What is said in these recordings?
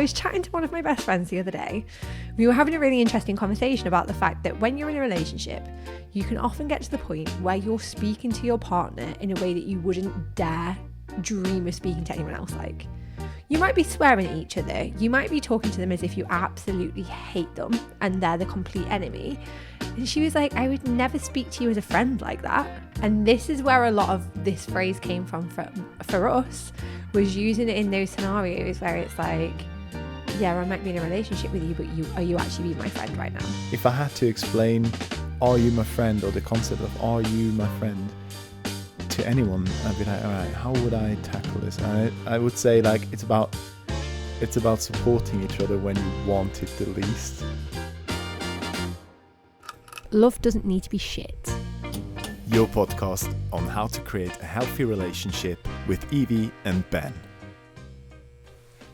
was chatting to one of my best friends the other day. We were having a really interesting conversation about the fact that when you're in a relationship, you can often get to the point where you're speaking to your partner in a way that you wouldn't dare dream of speaking to anyone else like. You might be swearing at each other. You might be talking to them as if you absolutely hate them and they're the complete enemy. And she was like, I would never speak to you as a friend like that. And this is where a lot of this phrase came from for us, was using it in those scenarios where it's like, yeah, I might be in a relationship with you, but are you actually being my friend right now? If I had to explain are you my friend, or the concept of are you my friend to anyone, I'd be like, all right, how would I tackle this? And I would say, like, it's about supporting each other when you want it the least. Love doesn't need to be shit. Your podcast on how to create a healthy relationship with Evie and Ben.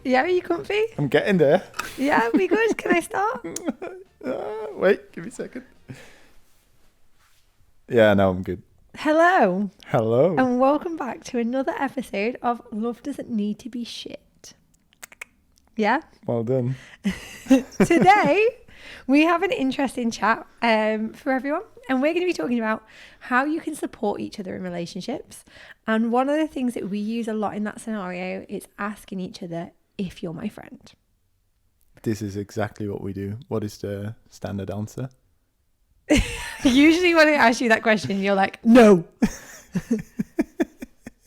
Yeah, are you comfy? I'm getting there. Yeah, we good? Can I start? Wait, give me a second. Yeah, no, I'm good. Hello. Hello. And welcome back to another episode of Love Doesn't Need to Be Shit. Yeah? Well done. Today, we have an interesting chat for everyone. And we're going to be talking about how you can support each other in relationships. And one of the things that we use a lot in that scenario is asking each other if you're my friend. This is exactly what we do. What is the standard answer? Usually when I ask you that question, you're like, no,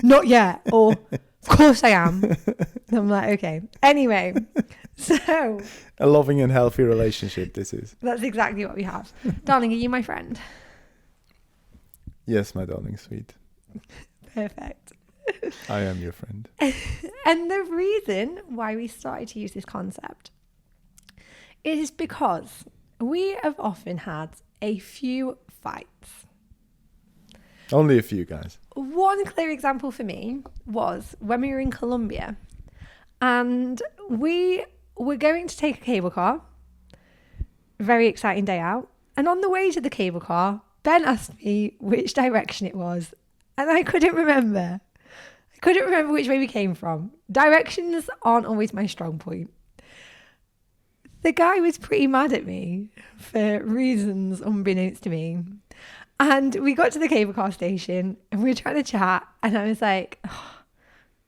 not yet. Or, of course I am. And I'm like, okay. Anyway, so. A loving and healthy relationship, this is. That's exactly what we have. Darling, are you my friend? Yes, my darling, sweet. Perfect. I am your friend. And the reason why we started to use this concept is because we have often had a few fights. Only a few, guys. One clear example for me was when we were in Colombia and we were going to take a cable car. Very exciting day out. And on the way to the cable car, Ben asked me which direction it was. And I couldn't remember. I couldn't remember which way we came from. Directions aren't always my strong point. The guy was pretty mad at me for reasons unbeknownst to me. And we got to the cable car station and we were trying to chat. And I was like, oh,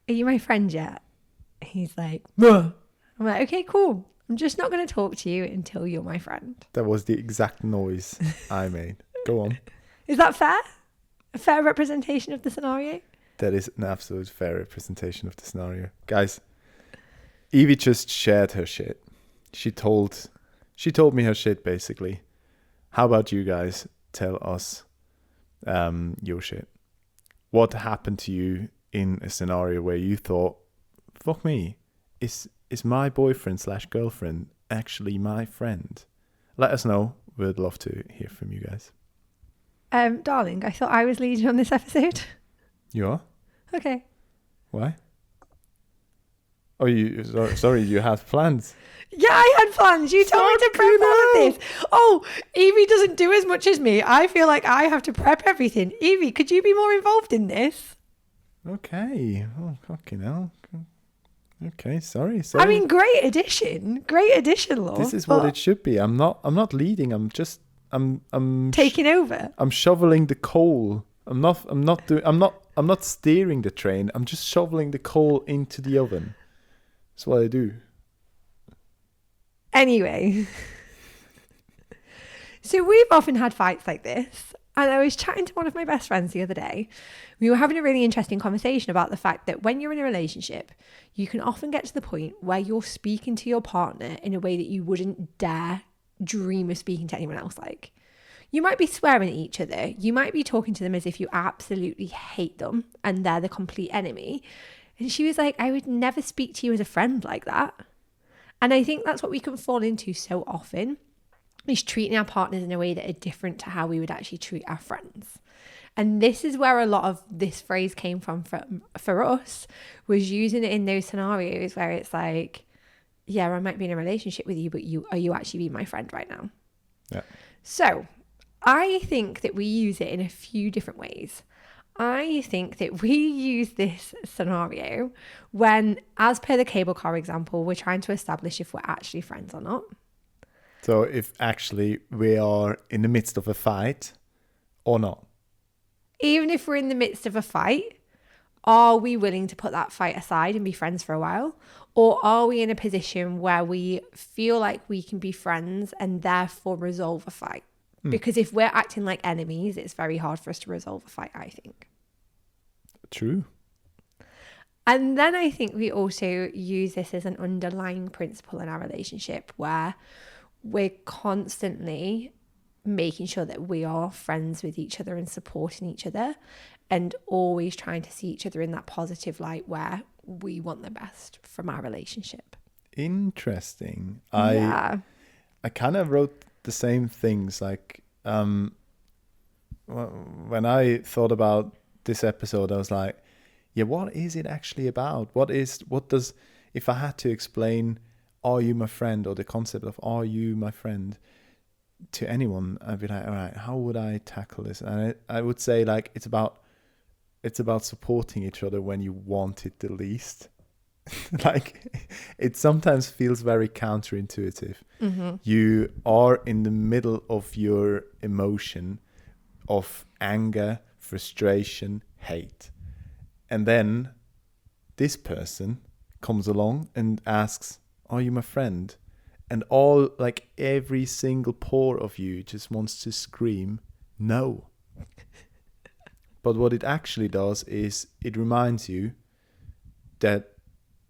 are you my friend yet? He's like, no. I'm like, okay, cool. I'm just not going to talk to you until you're my friend. That was the exact noise I made. Go on. Is that fair? A fair representation of the scenario? That is an absolute fair representation of the scenario. Guys, Evie just shared her shit. She told me her shit, basically. How about you guys tell us your shit? What happened to you in a scenario where you thought, fuck me, is my boyfriend / girlfriend actually my friend? Let us know. We'd love to hear from you guys. Darling, I thought I was leading on this episode. You are? Okay. Why? Oh, sorry, you had plans. Yeah, I had plans. You told me to prep all of this. Oh, Evie doesn't do as much as me. I feel like I have to prep everything. Evie, could you be more involved in this? Okay. Oh, fucking hell. Okay, sorry. I mean, great addition, love. This is what it should be. I'm not leading. I'm taking over. I'm shoveling the coal. I'm not steering the train. I'm just shoveling the coal into the oven. That's what I do. Anyway, so we've often had fights like this. And I was chatting to one of my best friends the other day. We were having a really interesting conversation about the fact that when you're in a relationship, you can often get to the point where you're speaking to your partner in a way that you wouldn't dare dream of speaking to anyone else like. You might be swearing at each other. You might be talking to them as if you absolutely hate them and they're the complete enemy. And she was like, I would never speak to you as a friend like that. And I think that's what we can fall into so often, is treating our partners in a way that are different to how we would actually treat our friends. And this is where a lot of this phrase came from for us, was using it in those scenarios where it's like, yeah, I might be in a relationship with you, but are you actually being my friend right now? Yeah. So I think that we use it in a few different ways. I think that we use this scenario when, as per the cable car example, we're trying to establish if we're actually friends or not. So if actually we are in the midst of a fight or not. Even if we're in the midst of a fight, are we willing to put that fight aside and be friends for a while? Or are we in a position where we feel like we can be friends and therefore resolve a fight? Because if we're acting like enemies, it's very hard for us to resolve a fight, I think. True. And then I think we also use this as an underlying principle in our relationship where we're constantly making sure that we are friends with each other and supporting each other and always trying to see each other in that positive light where we want the best from our relationship. Interesting. Yeah. I kind of wrote the same things. Like when I thought about this episode, I was like, yeah, what is it actually about? What does, if I had to explain are you my friend, or the concept of are you my friend to anyone, I'd be like, all right, how would I tackle this? And I would say like it's about supporting each other when you want it the least. Like it sometimes feels very counterintuitive. Mm-hmm. You are in the middle of your emotion of anger, frustration, hate. And then this person comes along and asks, are you my friend? And all, like every single pore of you just wants to scream, no. But what it actually does is it reminds you that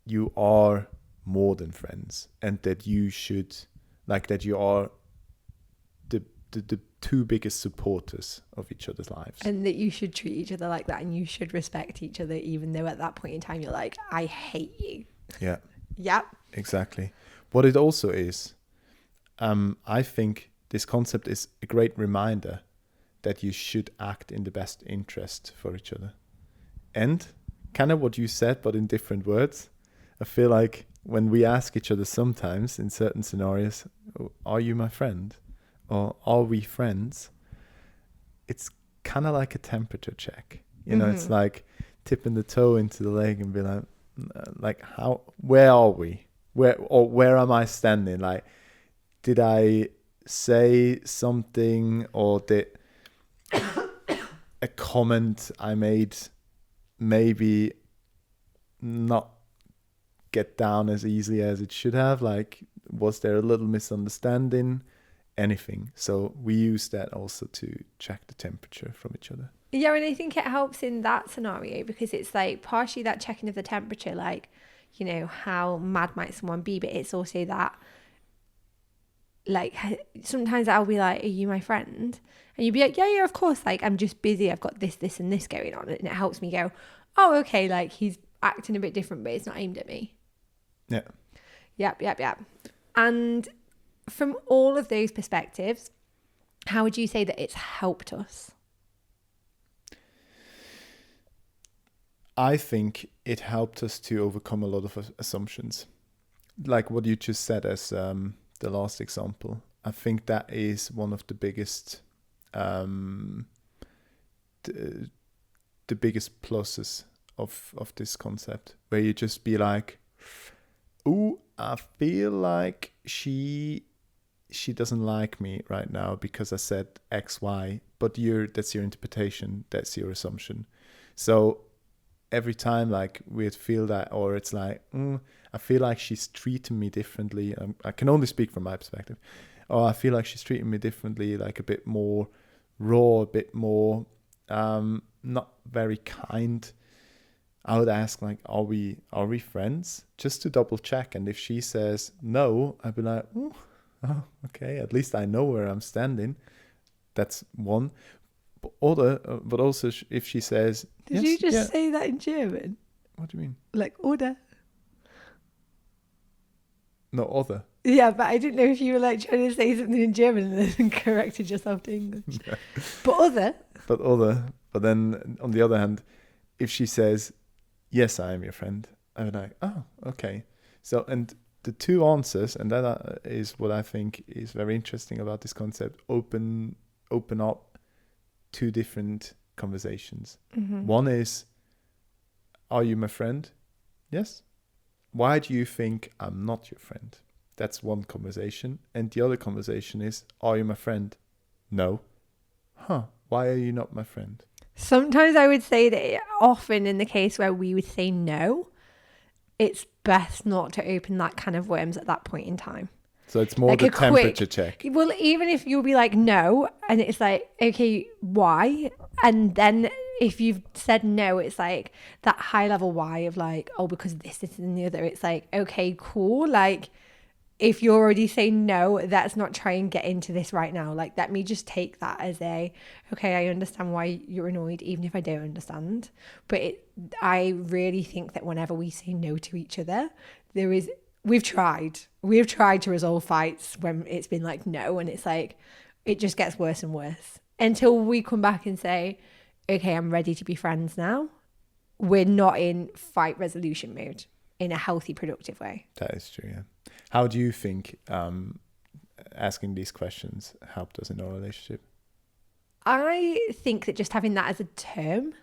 you are more than friends, and that you should, like that you are the two biggest supporters of each other's lives. And that you should treat each other like that, and you should respect each other, even though at that point in time you're like, I hate you. Yeah. Yep. Exactly. What it also is, I think this concept is a great reminder that you should act in the best interest for each other. And kind of what you said, but in different words, I feel like when we ask each other sometimes in certain scenarios, are you my friend? Or are we friends? It's kind of like a temperature check. You know, it's like tipping the toe into the lake and be like, where are we? Where am I standing? Like, did I say something, or did a comment I made maybe not get down as easily as it should have? Like, was there a little misunderstanding? Anything. So we use that also to check the temperature from each other. Yeah, and I think it helps in that scenario because it's like partially that checking of the temperature, like, you know, how mad might someone be, but it's also that, like, sometimes I'll be like, are you my friend? And you'd be like, yeah, of course, like, I'm just busy, I've got this and this going on, and it helps me go, oh, okay, like, he's acting a bit different, but it's not aimed at me. Yeah. Yep. And from all of those perspectives, how would you say that it's helped us? I think it helped us to overcome a lot of assumptions. Like what you just said as the last example. I think that is one of the biggest the biggest pluses of this concept, where you just be like, ooh, I feel like she doesn't like me right now because I said X, Y, but that's your interpretation, that's your assumption. So every time like we'd feel that, or it's like, I feel like she's treating me differently. I can only speak from my perspective. Or I feel like she's treating me differently, like a bit more raw, a bit more not very kind. I would ask like, are we friends? Just to double check. And if she says no, I'd be like, oh, okay, at least I know where I'm standing. That's one. But also if she says, Did you just say that in German? What do you mean? Like, oder? No, other. Yeah, but I didn't know if you were like trying to say something in German and then corrected yourself to English. Yeah. But other. But then on the other hand, if she says, yes, I am your friend, I'm like, oh, okay. So, and the two answers, and that is what I think is very interesting about this concept, open up two different conversations. Mm-hmm. One is, are you my friend? Yes. Why do you think I'm not your friend? That's one conversation. And the other conversation is, are you my friend? No. Huh. Why are you not my friend? Sometimes I would say that often in the case where we would say no, it's best not to open that can of worms at that point in time. So it's more Like the a temperature quick check. Well, even if you'll be like, no, and it's like, okay, why? And then if you've said no, it's like that high level why of like, oh, because this, and the other. It's like, okay, cool. Like, if you're already saying no, let's not try and get into this right now. Like, let me just take that as okay, I understand why you're annoyed, even if I don't understand. But I really think that whenever we say no to each other, we've tried to resolve fights when it's been like no, and it's like, it just gets worse and worse until we come back and say, okay, I'm ready to be friends now. We're not in fight resolution mode in a healthy, productive way. That is true, yeah. How do you think asking these questions helped us in our relationship? I think that just having that as a term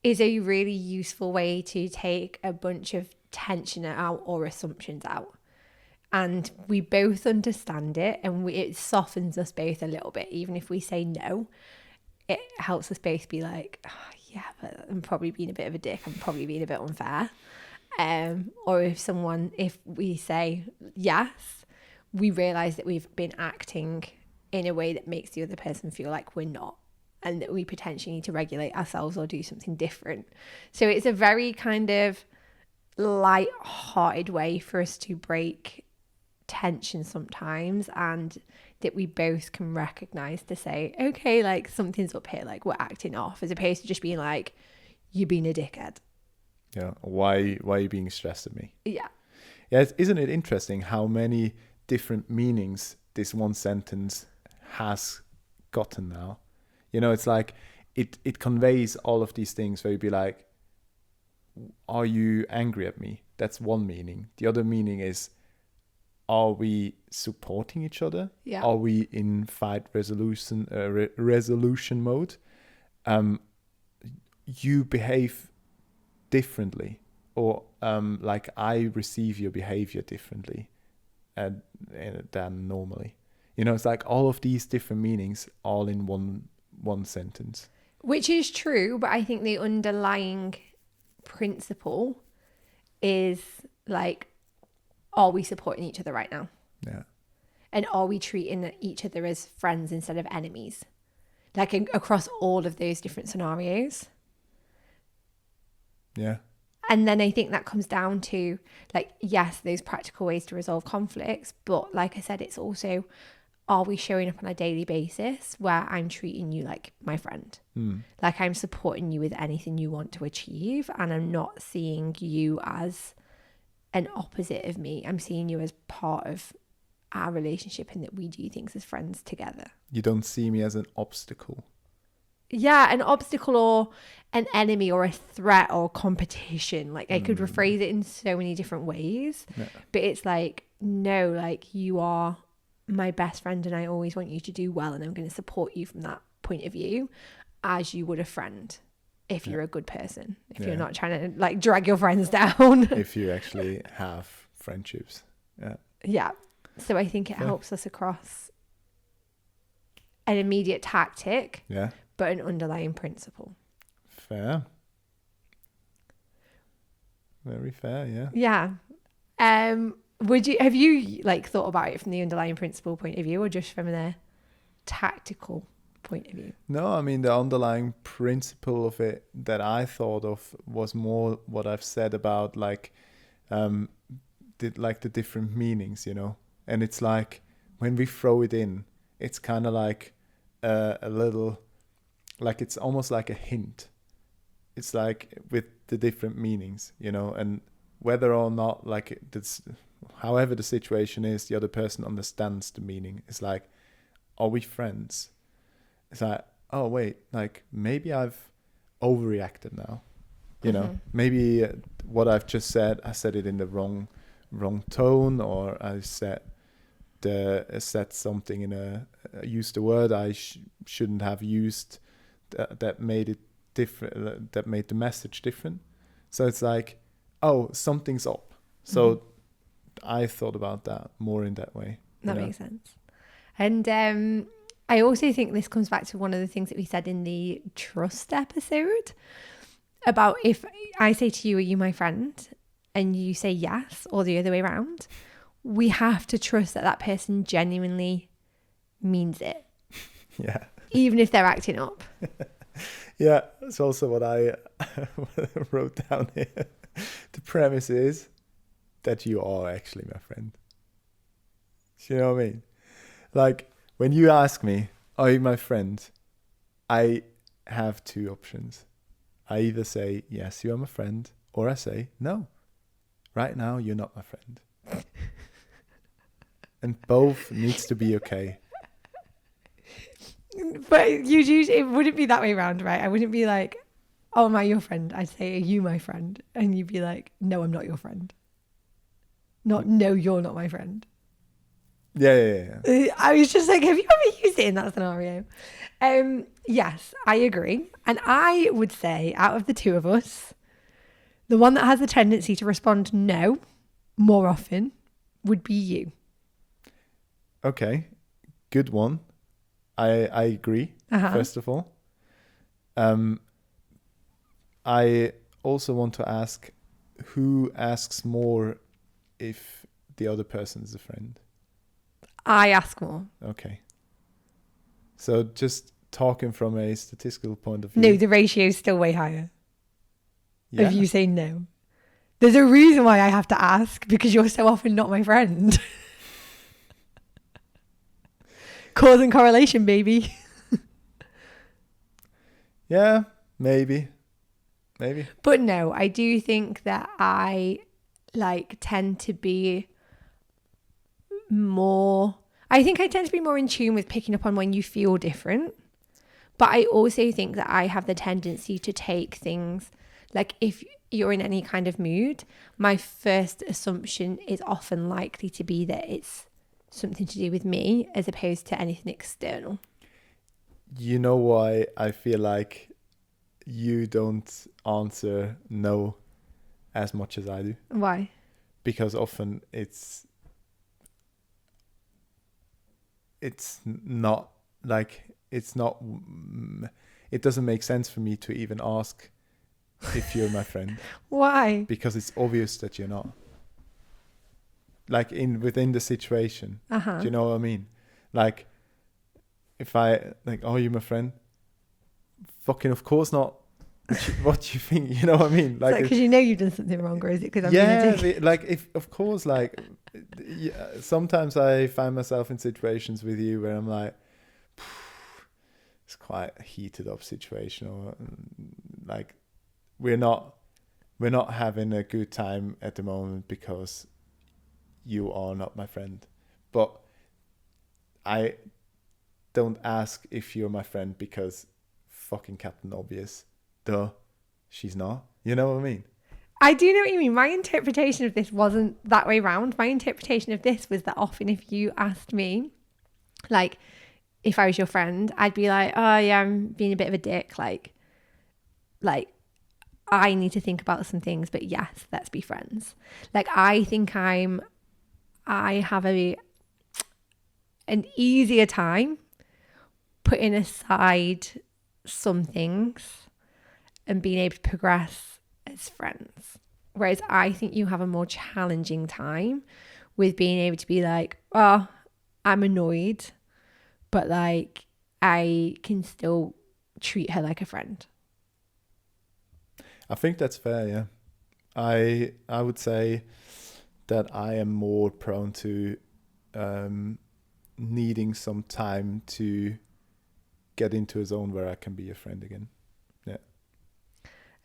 is a really useful way to take a bunch of tension out or assumptions out. And we both understand it, and it softens us both a little bit. Even if we say no, it helps us both be like, oh, yeah, but I'm probably being a bit of a dick. I'm probably being a bit unfair. Or if we say yes, we realize that we've been acting in a way that makes the other person feel like we're not, and that we potentially need to regulate ourselves or do something different. So it's a very kind of light-hearted way for us to break tension sometimes, and that we both can recognize to say, okay, like something's up here, like we're acting off, as opposed to just being like, you're being a dickhead. Yeah. Why are you being stressed at me? Yeah. Yeah. Isn't it interesting how many different meanings this one sentence has gotten now? You know, it's like it conveys all of these things where you'd be like, are you angry at me? That's one meaning. The other meaning is, are we supporting each other? Yeah. Are we in fight resolution mode? You behave differently, or like I receive your behavior differently than normally. You know, it's like all of these different meanings all in one sentence. Which is true, but I think the underlying principle is like, are we supporting each other right now? Yeah. And are we treating each other as friends instead of enemies? Like across all of those different scenarios. Yeah. And then I think that comes down to, like, yes, those practical ways to resolve conflicts. But like I said, it's also, are we showing up on a daily basis where I'm treating you like my friend? Like I'm supporting you with anything you want to achieve, and I'm not seeing you as an opposite of me. I'm seeing you as part of our relationship, and that we do things as friends together. You don't see me as an obstacle. Yeah, an obstacle or an enemy or a threat or competition. Like I could rephrase it in so many different ways. Yeah. But it's like, no, like you are my best friend and I always want you to do well, and I'm going to support you from that point of view as you would a friend if you're a good person. If you're not trying to like drag your friends down. If you actually have friendships. Yeah. Yeah. So I think it helps us across an immediate tactic. Yeah. But an underlying principle. Fair. Very fair, yeah. Yeah. Have you like thought about it from the underlying principle point of view, or just from the tactical point of view? No, I mean the underlying principle of it that I thought of was more what I've said about like the different meanings, you know. And it's like when we throw it in, it's kind of like a little, like it's almost like a hint. It's like with the different meanings, you know, and whether or not like this, however the situation is, the other person understands the meaning. It's like, are we friends? It's like, oh wait, like maybe I've overreacted now, you know, maybe what I've just said, I said it in the wrong tone, or I said something in used a word I shouldn't have used that made it different, that made the message different. So it's like, oh, something's up. So I thought about that more in that way. That makes sense. And I also think this comes back to one of the things that we said in the trust episode about if I say to you, are you my friend? And you say yes, or the other way around, we have to trust that that person genuinely means it. Yeah. Even if they're acting up. Yeah, it's also what I wrote down here. The premise is that you are actually my friend. Do you know what I mean? Like, when you ask me, are you my friend? I have two options. I either say, yes, you are my friend, or I say, no, right now you're not my friend. And both needs to be okay. But it wouldn't be that way around, right? I wouldn't be like, oh, am I your friend? I'd say, are you my friend? And you'd be like, no, I'm not your friend. Not, no, you're not my friend. Yeah. I was just like, have you ever used it in that scenario? Yes, I agree. And I would say out of the two of us, the one that has a tendency to respond no more often would be you. Okay, good one. I agree, first of all. I also want to ask, who asks more if the other person is a friend? I ask more. Okay. So just talking from a statistical point of view. No, the ratio is still way higher. Yeah. If you say no. There's a reason why I have to ask, because you're so often not my friend. Cause and correlation, baby. Yeah, maybe. But no, I do think that I tend to be more, I think I tend to be more in tune with picking up on when you feel different. But I also think that I have the tendency to take things, like if you're in any kind of mood, my first assumption is often likely to be that it's something to do with me as opposed to anything external. You know why I feel like you don't answer no as much as I do? Why? Because often it's not like, it doesn't make sense for me to even ask if you're my friend. Why? Because it's obvious that you're not. Like within the situation. Do you know what I mean? Like, if I like, oh, you're my friend? Fucking of course not. What do you think? You know what I mean? Like, because you know you've done something wrong, or is it because I'm being a dick? Like, if of course, like, sometimes I find myself in situations with you where I'm like, it's quite a heated up situation, or like we're not having a good time at the moment because you are not my friend. But I don't ask if you're my friend because fucking Captain Obvious. Duh, she's not. You know what I mean? I do know what you mean. My interpretation of this wasn't that way round. My interpretation of this was that often if you asked me, like, if I was your friend, I'd be like, oh yeah, I'm being a bit of a dick. Like I need to think about some things, but yes, let's be friends. Like, I think I have an easier time putting aside some things and being able to progress as friends. Whereas I think you have a more challenging time with being able to be like, oh, I'm annoyed, but like I can still treat her like a friend. I think that's fair, yeah. I would say that I am more prone to needing some time to get into a zone where I can be a friend again. Yeah.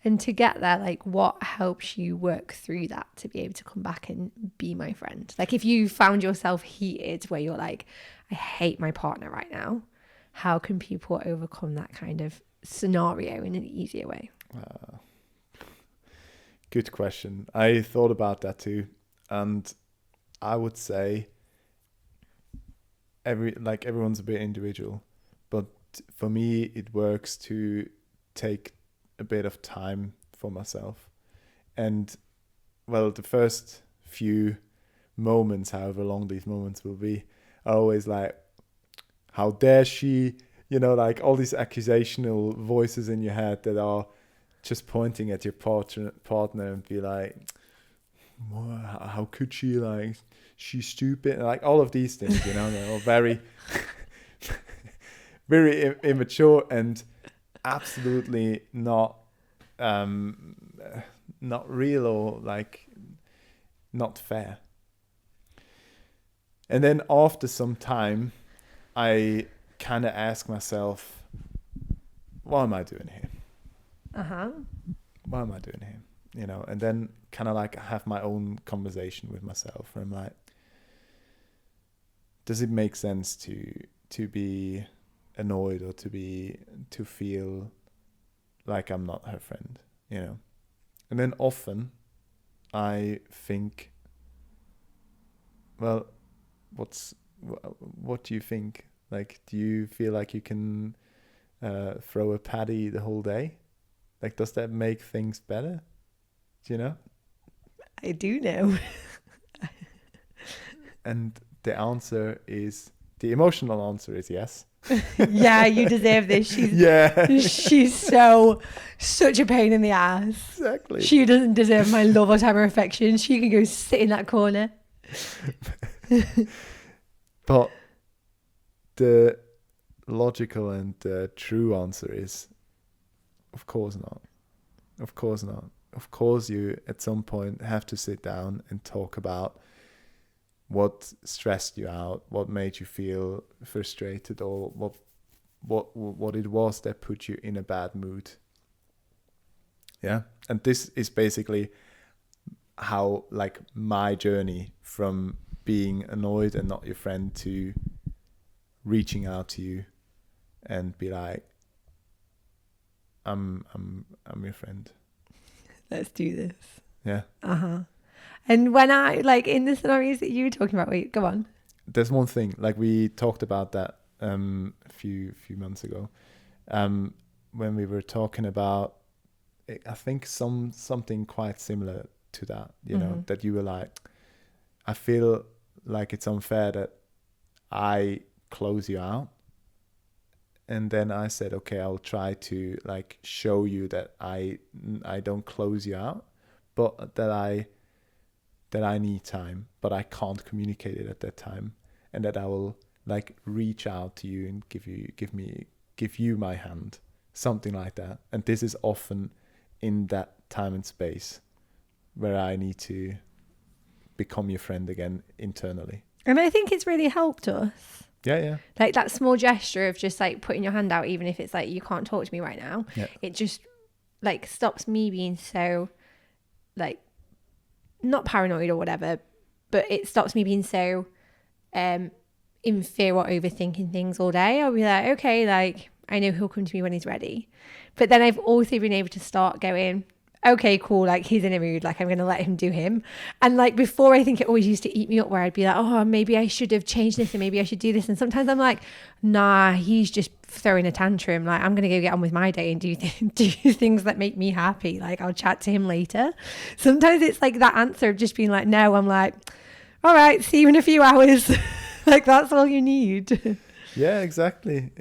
And to get there, like, what helps you work through that to be able to come back and be my friend? Like, if you found yourself heated where you're like, I hate my partner right now, how can people overcome that kind of scenario in an easier way? Good question. I thought about that too. And I would say everyone's a bit individual, but for me, it works to take a bit of time for myself. And well, the first few moments, however long these moments will be, are always like, how dare she, like all these accusational voices in your head that are just pointing at your partner and be like, how could she, like, she's stupid, like all of these things, they're all very very immature and absolutely not real, or like not fair. And then after some time, I kind of ask myself, what am I doing here? What am I doing here? And then kind of like have my own conversation with myself. And I'm like, does it make sense to be annoyed or to feel like I'm not her friend? And then often I think, well, what do you think? Like, do you feel like you can throw a paddy the whole day? Like, does that make things better? Do you know? I do know. And the emotional answer is yes. Yeah, you deserve this. She's such a pain in the ass. Exactly. She doesn't deserve my love or time or affection. She can go sit in that corner. But the logical and true answer is, of course not. Of course not. Of course you at some point have to sit down and talk about what stressed you out, what made you feel frustrated, or what it was that put you in a bad mood. Yeah. And this is basically how, like, my journey from being annoyed and not your friend to reaching out to you and be like, I'm your friend. Let's do this. Yeah. And when I, like, in the scenarios that you were talking about, wait, go on. There's one thing, like, we talked about that a few months ago, when we were talking about, I think something quite similar to that, that you were like, I feel like it's unfair that I close you out. And then I said, okay, I'll try to, like, show you that I don't close you out, but that I need time, but I can't communicate it at that time, and that I will, like, reach out to you and give you my hand, something like that. And this is often in that time and space where I need to become your friend again internally. And I think it's really helped us. Yeah. Like, that small gesture of just, like, putting your hand out, even if it's like, you can't talk to me right now. Yeah. It just, like, stops me being so, like, not paranoid or whatever, but it stops me being so in fear or overthinking things all day. I'll be like, okay, like, I know he'll come to me when he's ready. But then I've also been able to start going, okay, cool, like, he's in a mood, like, I'm going to let him do him. And, like, before, I think it always used to eat me up, where I'd be like, oh, maybe I should have changed this, and maybe I should do this. And sometimes I'm like, nah, he's just throwing a tantrum. Like, I'm going to go get on with my day and do things that make me happy. Like, I'll chat to him later. Sometimes it's like that answer of just being like, no, I'm like, all right, see you in a few hours. Like, that's all you need. Yeah, exactly.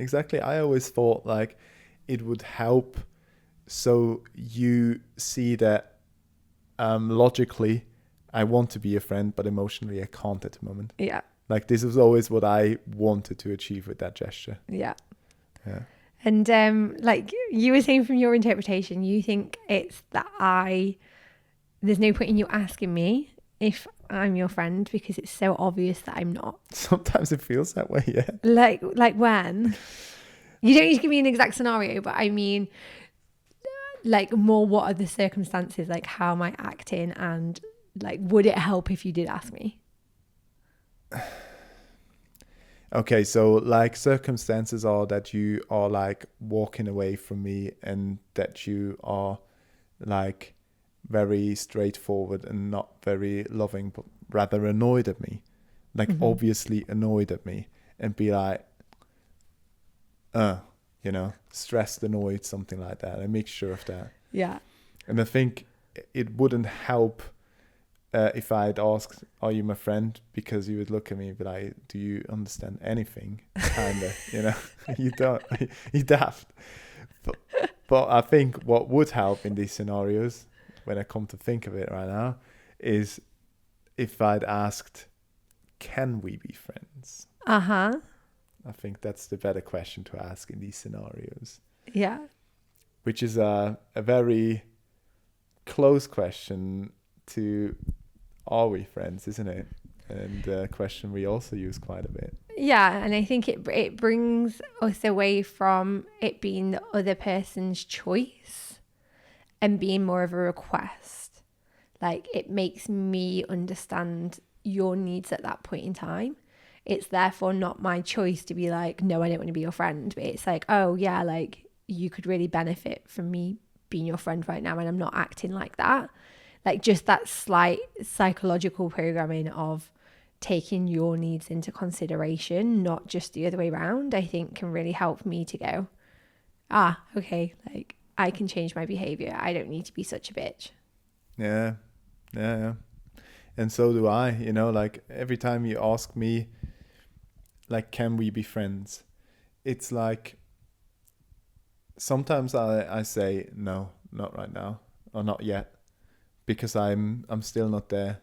I always thought, like, it would help, so you see that logically I want to be a friend, but emotionally I can't at the moment. Yeah. Like, this was always what I wanted to achieve with that gesture. Yeah. Yeah. And like you were saying, from your interpretation, you think it's that there's no point in you asking me if I'm your friend, because it's so obvious that I'm not. Sometimes it feels that way, yeah. Like when? You don't need to give me an exact scenario, but I mean, like, more, what are the circumstances? Like, how am I acting? And, like, would it help if you did ask me? Okay, so, like, circumstances are that you are, like, walking away from me, and that you are, like, very straightforward and not very loving, but rather annoyed at me. Like, obviously annoyed at me, and be like, stressed, annoyed, something like that, a mixture of that. Yeah. And I think it wouldn't help if I'd asked, "Are you my friend?" Because you would look at me and be like, "Do you understand anything?" Kinda, you don't, you daft. But I think what would help in these scenarios, when I come to think of it right now, is if I'd asked, "Can we be friends?" Uh-huh. I think that's the better question to ask in these scenarios. Yeah. Which is a very close question to, are we friends, isn't it? And a question we also use quite a bit. Yeah, and I think it brings us away from it being the other person's choice and being more of a request. Like, it makes me understand your needs at that point in time. It's therefore not my choice to be like, no, I don't want to be your friend. But it's like, oh yeah, like, you could really benefit from me being your friend right now, and I'm not acting like that. Like, just that slight psychological programming of taking your needs into consideration, not just the other way around, I think can really help me to go, okay, like, I can change my behavior. I don't need to be such a bitch. Yeah. And so do I, like, every time you ask me, like, can we be friends? It's like, sometimes I say, no, not right now, or not yet, because I'm still not there,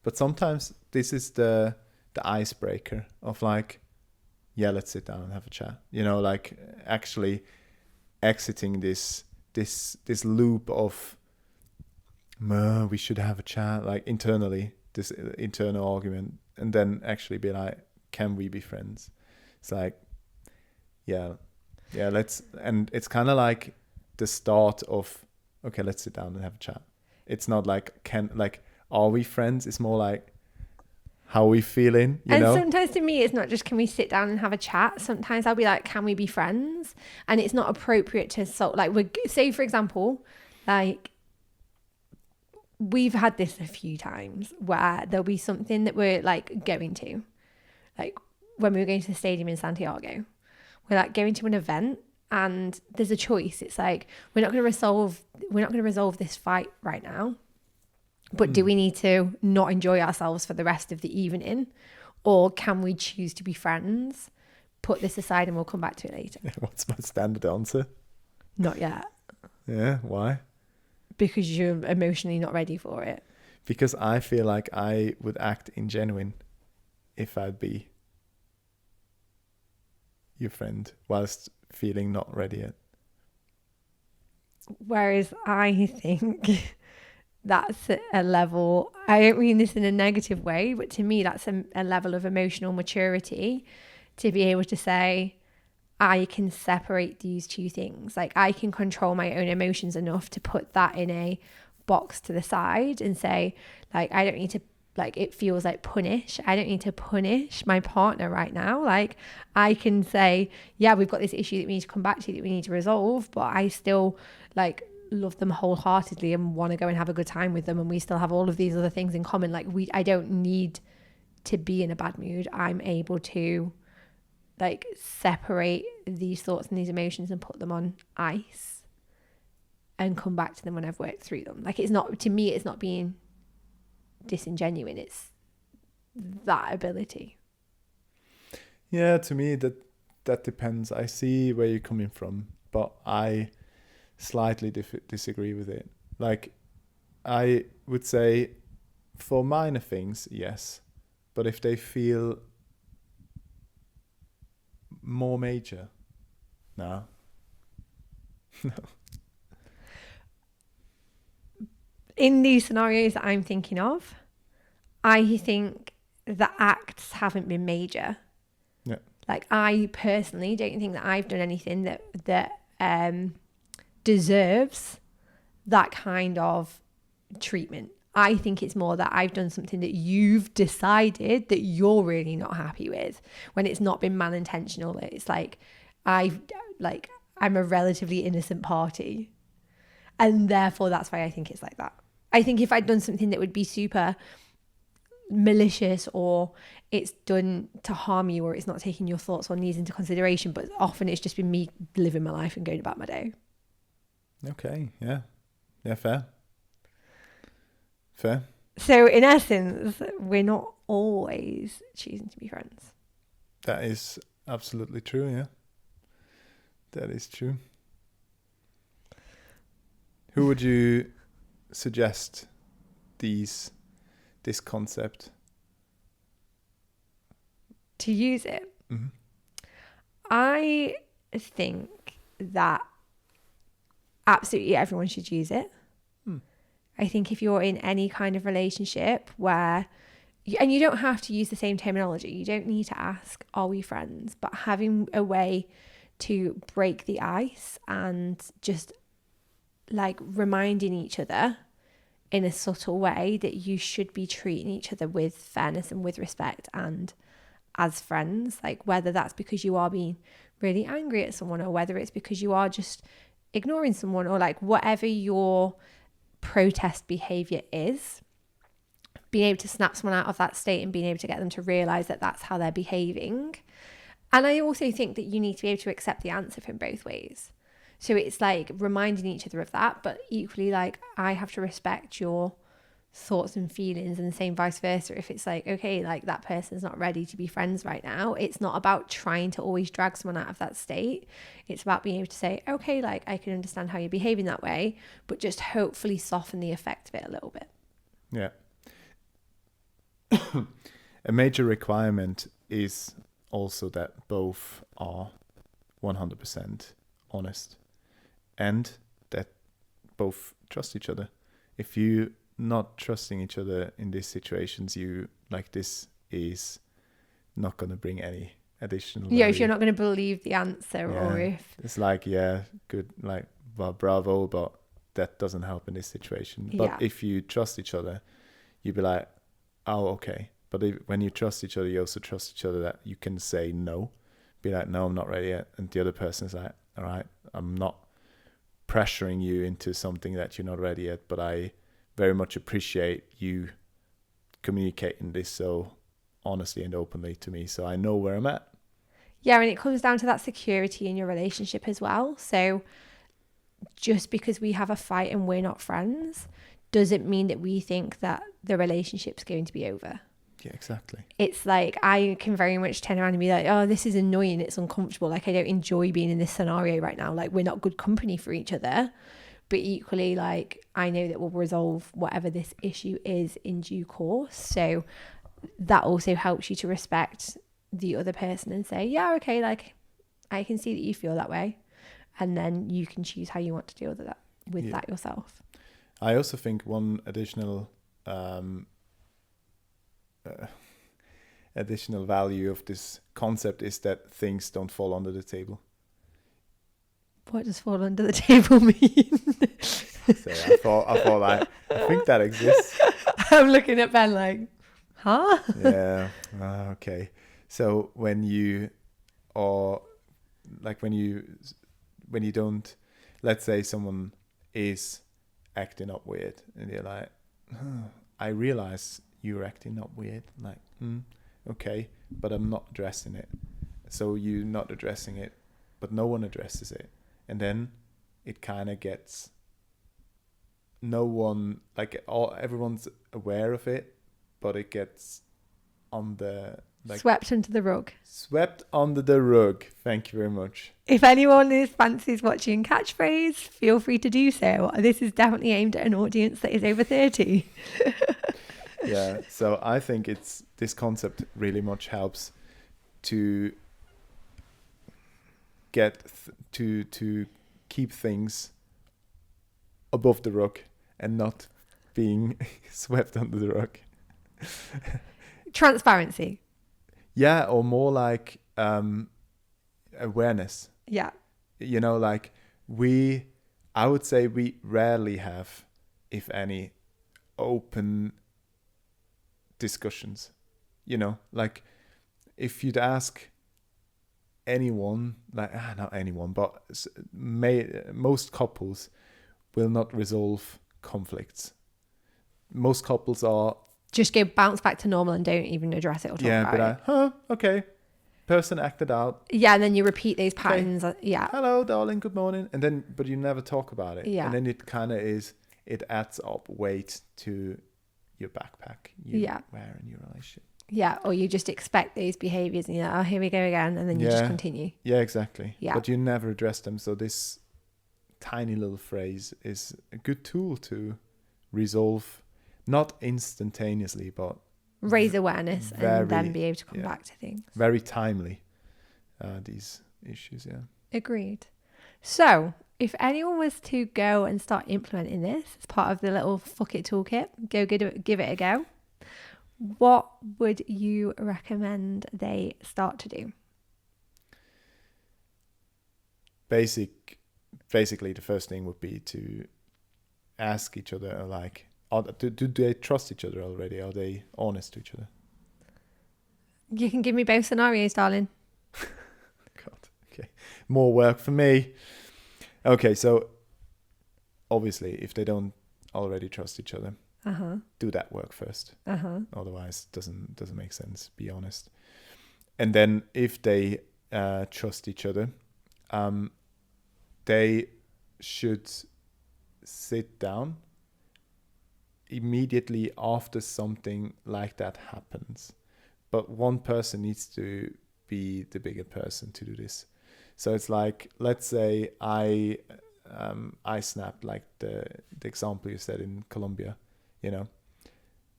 But sometimes this is the icebreaker of like, yeah, let's sit down and have a chat. Like, actually exiting this loop of, we should have a chat, like, internally, this internal argument, and then actually be like, can we be friends? It's like, yeah, let's, and it's kind of like the start of, okay, let's sit down and have a chat. It's not like, are we friends? It's more like, how are we feeling? And sometimes to me, it's not just, can we sit down and have a chat? Sometimes I'll be like, can we be friends? And it's not appropriate to say, for example, like, we've had this a few times where there'll be something that we're like going to, like when we were going to the stadium in Santiago, we're like going to an event and there's a choice. It's like, we're not going to resolve this fight right now. But do we need to not enjoy ourselves for the rest of the evening? Or can we choose to be friends, put this aside, and we'll come back to it later? What's my standard answer? Not yet. Yeah, why? Because you're emotionally not ready for it. Because I feel like I would act ingenuine if I'd be your friend whilst feeling not ready yet. Whereas I think that's a level, I don't mean this in a negative way, but to me that's a level of emotional maturity to be able to say, I can separate these two things. Like, I can control my own emotions enough to put that in a box to the side and say, like, I don't need to, like, it feels like punish. I don't need to punish my partner right now. Like, I can say, yeah, we've got this issue that we need to come back to, that we need to resolve, but I still, like, love them wholeheartedly and want to go and have a good time with them, and we still have all of these other things in common. Like, I don't need to be in a bad mood. I'm able to, like, separate these thoughts and these emotions and put them on ice and come back to them when I've worked through them. Like, it's not, to me, it's not being disingenuine, it's that ability. Yeah, to me that depends. I see where you're coming from, but I slightly disagree with it. Like, I would say for minor things, yes, but if they feel more major, no. In these scenarios that I'm thinking of, I think the acts haven't been major. Yeah. Like, I personally don't think that I've done anything that deserves that kind of treatment. I think it's more that I've done something that you've decided that you're really not happy with, when it's not been malintentional. It's like, I'm a relatively innocent party. And therefore, that's why I think it's like that. I think if I'd done something that would be super malicious or it's done to harm you, or it's not taking your thoughts or needs into consideration, but often it's just been me living my life and going about my day. Okay, yeah, fair. So in essence, we're not always choosing to be friends. That is absolutely true. Yeah, that is true. Who would you suggest this concept to use it? Mm-hmm. I think that absolutely everyone should use it. I think if you're in any kind of relationship where, and you don't have to use the same terminology, you don't need to ask, are we friends? But having a way to break the ice and just like reminding each other in a subtle way that you should be treating each other with fairness and with respect and as friends, like whether that's because you are being really angry at someone, or whether it's because you are just ignoring someone, or like whatever your protest behavior is, being able to snap someone out of that state and being able to get them to realize that that's how they're behaving. And I also think that you need to be able to accept the answer from both ways. So it's like reminding each other of that, but equally like I have to respect your thoughts and feelings, and the same vice versa. If it's like, okay, like that person's not ready to be friends right now, it's not about trying to always drag someone out of that state. It's about being able to say, okay, like I can understand how you're behaving that way, but just hopefully soften the effect of it a little bit. Yeah. A major requirement is also that both are 100% honest and that both trust each other. If you not trusting each other in these situations, you like this is not going to bring any additional value. If you're not going to believe the answer, or if it's like, yeah, good, like, well, bravo, but that doesn't help in this situation. But if you trust each other, you'd be like, oh, okay. But when you trust each other, you also trust each other that you can say no, be like, no, I'm not ready yet, and the other person is like, all right, I'm not pressuring you into something that you're not ready yet, but I very much appreciate you communicating this so honestly and openly to me, so I know where I'm at. Yeah, and it comes down to that security in your relationship as well. So just because we have a fight and we're not friends doesn't mean that we think that the relationship's going to be over. Yeah, exactly. It's like I can very much turn around and be like, oh, this is annoying, it's uncomfortable, like I don't enjoy being in this scenario right now, like we're not good company for each other. But equally, like I know that we'll resolve whatever this issue is in due course. So that also helps you to respect the other person and say, yeah, okay, like I can see that you feel that way, and then you can choose how you want to deal with that yourself. I also think one additional value of this concept is that things don't fall under the table. What does fall under the table mean? So I think that exists. I'm looking at Ben like, huh? Yeah. Okay. So when you don't, let's say someone is acting up weird, and you're like, I realize you're acting up weird. Like, okay, but I'm not addressing it. So you're not addressing it, but no one addresses it. And then it kind of gets, everyone's aware of it, but it gets swept under the rug. Swept under the rug. Thank you very much. If anyone fancies watching Catchphrase, feel free to do so. This is definitely aimed at an audience that is over 30. Yeah, so I think this concept really much helps to get to keep things above the rug and not being swept under the rug. Transparency. Yeah, or more like awareness. Yeah. Like I would say we rarely have, if any, open discussions. Like if you'd ask anyone, like not anyone, but most couples will not resolve conflicts. Most couples are Just go bounce back to normal and don't even address it or talk about it. Huh, okay. Person acted out. Yeah, and then you repeat these patterns. Okay. Yeah. Hello, darling, good morning. And then, but you never talk about it. Yeah. And then it kind of it adds up weight to your backpack you wear in your relationship. Yeah, or you just expect these behaviours and you're like, oh, here we go again. And then you just continue. Yeah, exactly. Yeah. But you never address them. So this tiny little phrase is a good tool to resolve, not instantaneously, but raise awareness and then be able to come back to things. Very timely, these issues, Agreed. So, if anyone was to go and start implementing this as part of the little fuck it toolkit, give it a go, what would you recommend they start to do? Basically, the first thing would be to ask each other, like, do they trust each other already? Are they honest to each other? You can give me both scenarios, darling. God, okay. More work for me. Okay, so obviously, if they don't already trust each other, do that work first. Otherwise, doesn't make sense. Be honest. And then if they trust each other, they should sit down immediately after something like that happens. But one person needs to be the bigger person to do this. So it's like, let's say I snapped, like the example you said in Colombia,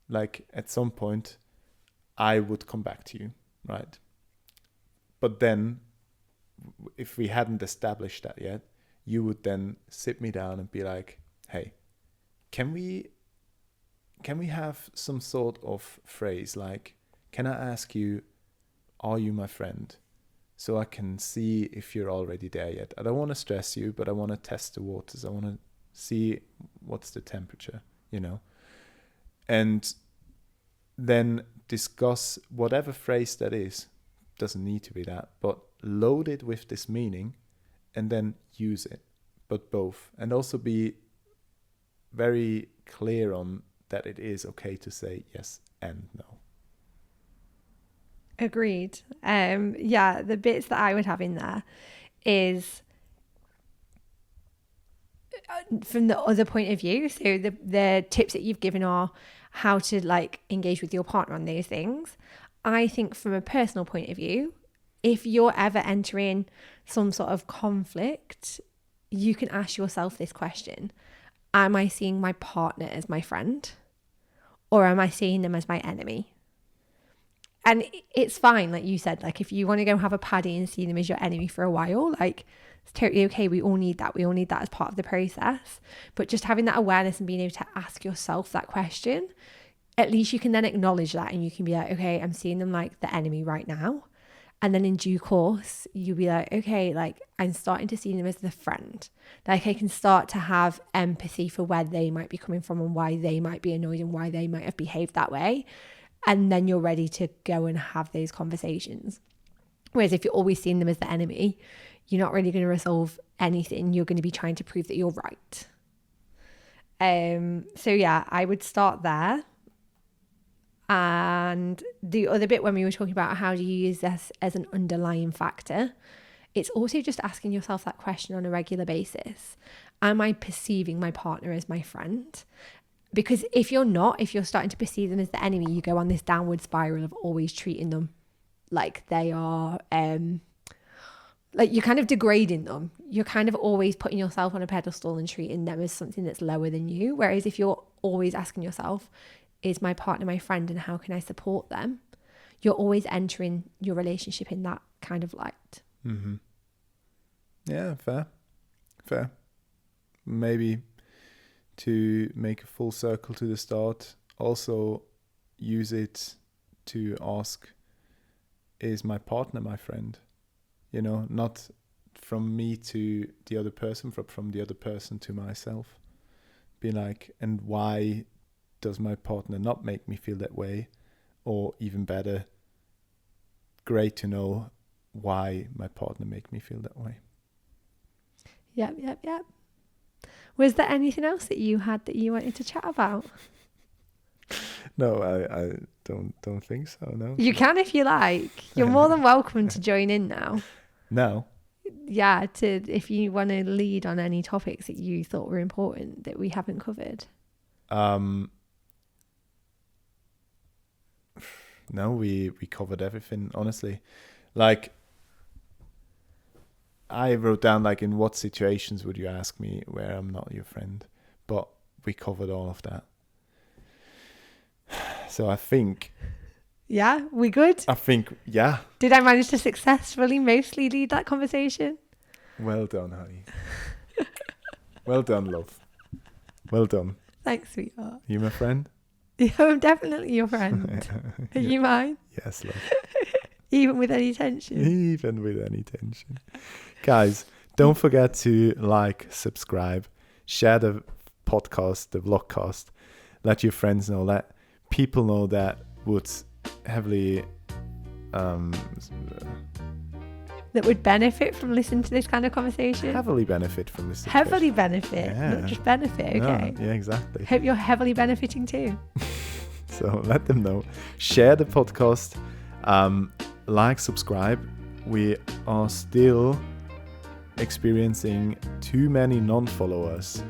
like at some point I would come back to you, right? But then if we hadn't established that yet, you would then sit me down and be like, hey, can we have some sort of phrase like, can I ask you, are you my friend? So I can see if you're already there yet. I don't want to stress you, but I want to test the waters. I want to see what's the temperature, And then discuss whatever phrase that is. Doesn't need to be that, but load it with this meaning and then use it, but both. And also be very clear on that it is okay to say yes and no. Agreed. The bits that I would have in there is from the other point of view. So the tips that you've given are how to like engage with your partner on those things. I think from a personal point of view, if you're ever entering some sort of conflict, you can ask yourself this question: am I seeing my partner as my friend, or am I seeing them as my enemy? And it's fine, like you said, like if you want to go have a paddy and see them as your enemy for a while, like it's totally okay. We all need that. We all need that as part of the process. But just having that awareness and being able to ask yourself that question, at least you can then acknowledge that and you can be like, okay, I'm seeing them like the enemy right now. And then in due course, you'll be like, okay, like I'm starting to see them as the friend. Like I can start to have empathy for where they might be coming from and why they might be annoyed and why they might have behaved that way. And then you're ready to go and have those conversations. Whereas if you're always seeing them as the enemy, you're not really going to resolve anything. You're going to be trying to prove that you're right. So yeah, I would start there. And the other bit, when we were talking about how do you use this as an underlying factor, it's also just asking yourself that question on a regular basis. Am I perceiving my partner as my friend? Because if you're starting to perceive them as the enemy, you go on this downward spiral of always treating them like they are, like you're kind of degrading them. You're kind of always putting yourself on a pedestal and treating them as something that's lower than you. Whereas if you're always asking yourself, is my partner my friend and how can I support them? You're always entering your relationship in that kind of light. Mm-hmm. Yeah, fair. Maybe to make a full circle to the start, also use it to ask, is my partner my friend? Not from me to the other person, but from the other person to myself. Be like, and why does my partner not make me feel that way? Or even better, great to know why my partner make me feel that way. Yep. Was there anything else that you had that you wanted to chat about? No, I don't think so. No. You can if you like. You're more than welcome to join in now. No. Yeah, if you want to lead on any topics that you thought were important that we haven't covered. No, we covered everything, honestly. Like, I wrote down, like, in what situations would you ask me where I'm not your friend? But we covered all of that. So I think... Yeah, we good? I think, yeah. Did I manage to successfully mostly lead that conversation? Well done, honey. Well done, love. Well done. Thanks, sweetheart. You my friend? Yeah, I'm definitely your friend. Are you mine? Yes, love. Even with any tension? Even with any tension. Guys, don't forget to like, subscribe, share the podcast, the vlogcast. Let your friends know, let people know that would heavily... that would benefit from listening to this kind of conversation? Heavily benefit from this. Heavily benefit, yeah. Not just benefit, okay? No, yeah, exactly. Hope you're heavily benefiting too. So let them know. Share the podcast. Like, subscribe. We are still experiencing too many non-followers.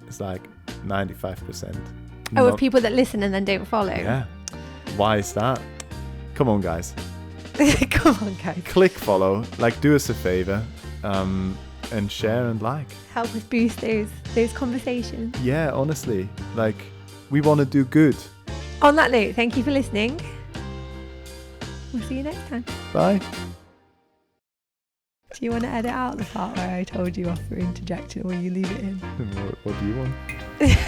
It's like 95%. Of people that listen and then don't follow? Yeah. Why is that? Come on, guys. Come on, guys. Click follow. Like, do us a favor. And share and like. Help us boost those conversations. Yeah, honestly. Like, we want to do good. On that note, thank you for listening. We'll see you next time. Bye. Do you want to edit out the part where I told you off for interjection, or will you leave it in? What do you want?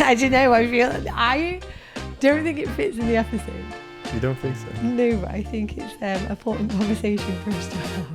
I don't know. I don't think it fits in the episode. You don't think so? No, but I think it's an important conversation for us to have.